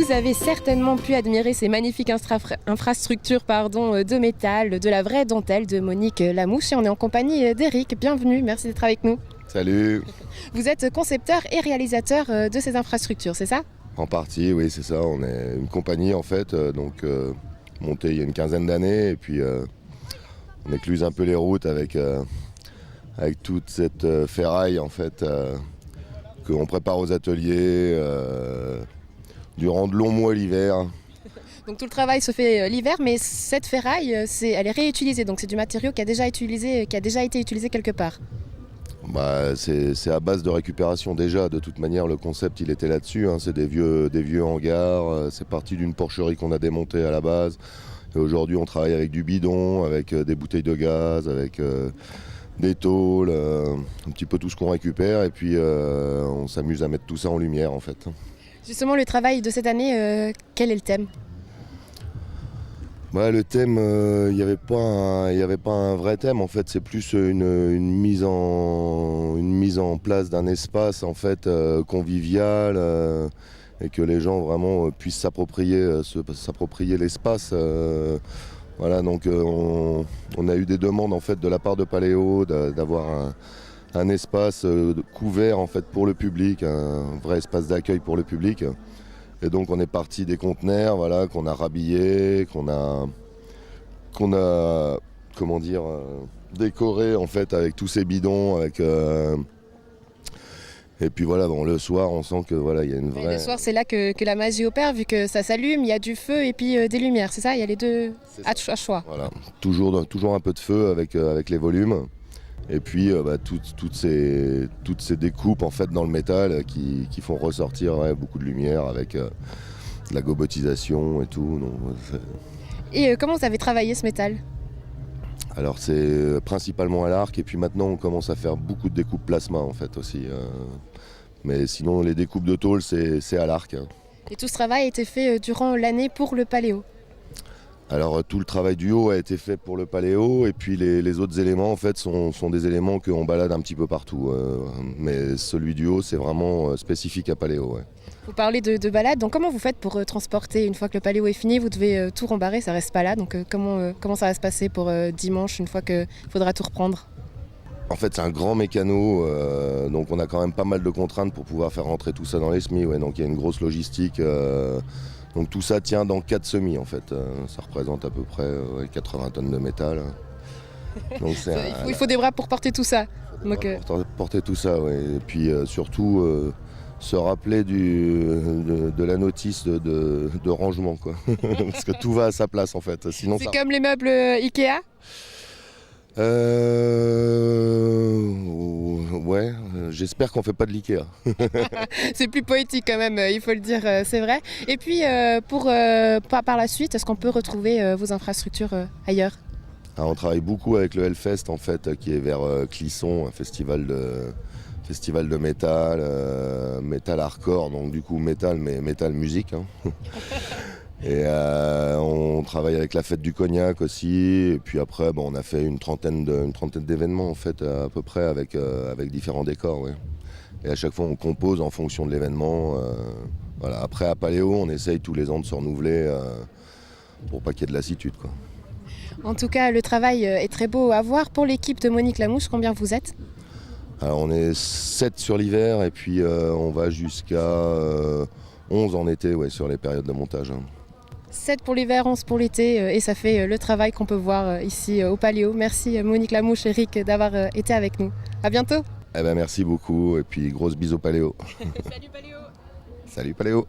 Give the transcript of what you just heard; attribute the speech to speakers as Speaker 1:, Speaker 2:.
Speaker 1: Vous avez certainement pu admirer ces magnifiques infrastructures de métal, de la vraie dentelle de Monique Lamouche. Et on est en compagnie d'Eric. Bienvenue, merci d'être avec nous.
Speaker 2: Salut.
Speaker 1: Vous êtes concepteur et réalisateur de ces infrastructures, c'est ça?
Speaker 2: En partie, oui, c'est ça. On est une compagnie en fait, montée il y a une quinzaine d'années. Et puis on écluse un peu les routes avec toute cette ferraille en fait qu'on prépare aux ateliers durant de longs mois l'hiver.
Speaker 1: Donc tout le travail se fait l'hiver, mais cette ferraille, elle est réutilisée. Donc c'est du matériau qui a déjà été utilisé quelque part.
Speaker 2: C'est à base de récupération déjà. De toute manière, le concept il était là-dessus. C'est des vieux hangars. C'est parti d'une porcherie qu'on a démontée à la base. Et aujourd'hui, on travaille avec du bidon, avec des bouteilles de gaz, avec des tôles, un petit peu tout ce qu'on récupère. Et puis on s'amuse à mettre tout ça en lumière en fait.
Speaker 1: Justement, le travail de cette année, quel est le thème ?
Speaker 2: Le thème, il n'y avait pas un vrai thème. En fait, c'est plus une mise en place d'un espace en fait convivial et que les gens vraiment puissent s'approprier l'espace. Voilà, donc on a eu des demandes en fait de la part de Paléo d'avoir un espace couvert en fait pour le public, un vrai espace d'accueil pour le public. Et donc on est parti des conteneurs, voilà, qu'on a rhabillés, qu'on a décoré en fait avec tous ces bidons, et puis voilà, le soir on sent que voilà, il y a une vraie.
Speaker 1: Et le soir c'est là que la magie opère, vu que ça s'allume, il y a du feu et puis des lumières, c'est ça? Il y a les deux à choix.
Speaker 2: Voilà, toujours un peu de feu avec les volumes. Et puis toutes ces découpes en fait dans le métal qui font ressortir beaucoup de lumière avec de la gobotisation et tout.
Speaker 1: Et comment vous avez travaillé ce métal?
Speaker 2: Alors c'est principalement à l'arc et puis maintenant on commence à faire beaucoup de découpes plasma en fait aussi. Mais sinon les découpes de tôle c'est à l'arc.
Speaker 1: Et tout ce travail a été fait durant l'année pour le Paléo?
Speaker 2: Alors tout le travail du haut a été fait pour le Paléo et puis les autres éléments en fait sont des éléments qu'on balade un petit peu partout. Mais celui du haut c'est vraiment spécifique à Paléo. Ouais.
Speaker 1: Vous parlez de balade, donc comment vous faites pour transporter? Une fois que le Paléo est fini, vous devez tout rembarrer, ça reste pas là. Donc comment ça va se passer pour dimanche une fois qu'il faudra tout reprendre?
Speaker 2: En fait c'est un grand mécano, donc on a quand même pas mal de contraintes pour pouvoir faire rentrer tout ça dans les semis. Ouais. Donc il y a une grosse logistique. Donc tout ça tient dans 4 semis en fait, ça représente à peu près 80 tonnes de métal. Donc
Speaker 1: il faut des bras pour porter tout ça.
Speaker 2: Pour porter tout ça, ouais. Et puis surtout se rappeler de la notice de rangement quoi. Parce que tout va à sa place en fait. Sinon,
Speaker 1: c'est comme les meubles Ikea?
Speaker 2: Ouais, j'espère qu'on fait pas de l'Ikea.
Speaker 1: C'est plus poétique quand même, il faut le dire, c'est vrai. Et puis par la suite, est-ce qu'on peut retrouver vos infrastructures ailleurs?
Speaker 2: Alors, on travaille beaucoup avec le Hellfest en fait, qui est vers Clisson, un festival de métal, métal hardcore, donc du coup métal mais métal musique. Et on travaille avec la fête du cognac aussi. Et puis après, on a fait une trentaine d'événements en fait à peu près avec différents décors. Ouais. Et à chaque fois, on compose en fonction de l'événement. Voilà. Après, à Paléo, on essaye tous les ans de se renouveler pour pas qu'il y ait de lassitude, quoi.
Speaker 1: En tout cas, le travail est très beau à voir. Pour l'équipe de Monique Lamouche, combien vous êtes?
Speaker 2: Alors, on est 7 sur l'hiver et puis on va jusqu'à 11 en été, ouais, sur les périodes de montage.
Speaker 1: 7 pour l'hiver, 11 pour l'été, et ça fait le travail qu'on peut voir ici au Paléo. Merci Monique Lamouche et Eric d'avoir été avec nous. À bientôt.
Speaker 2: Merci beaucoup et puis grosse bise au Paléo.
Speaker 1: Salut Paléo.
Speaker 2: Salut Paléo.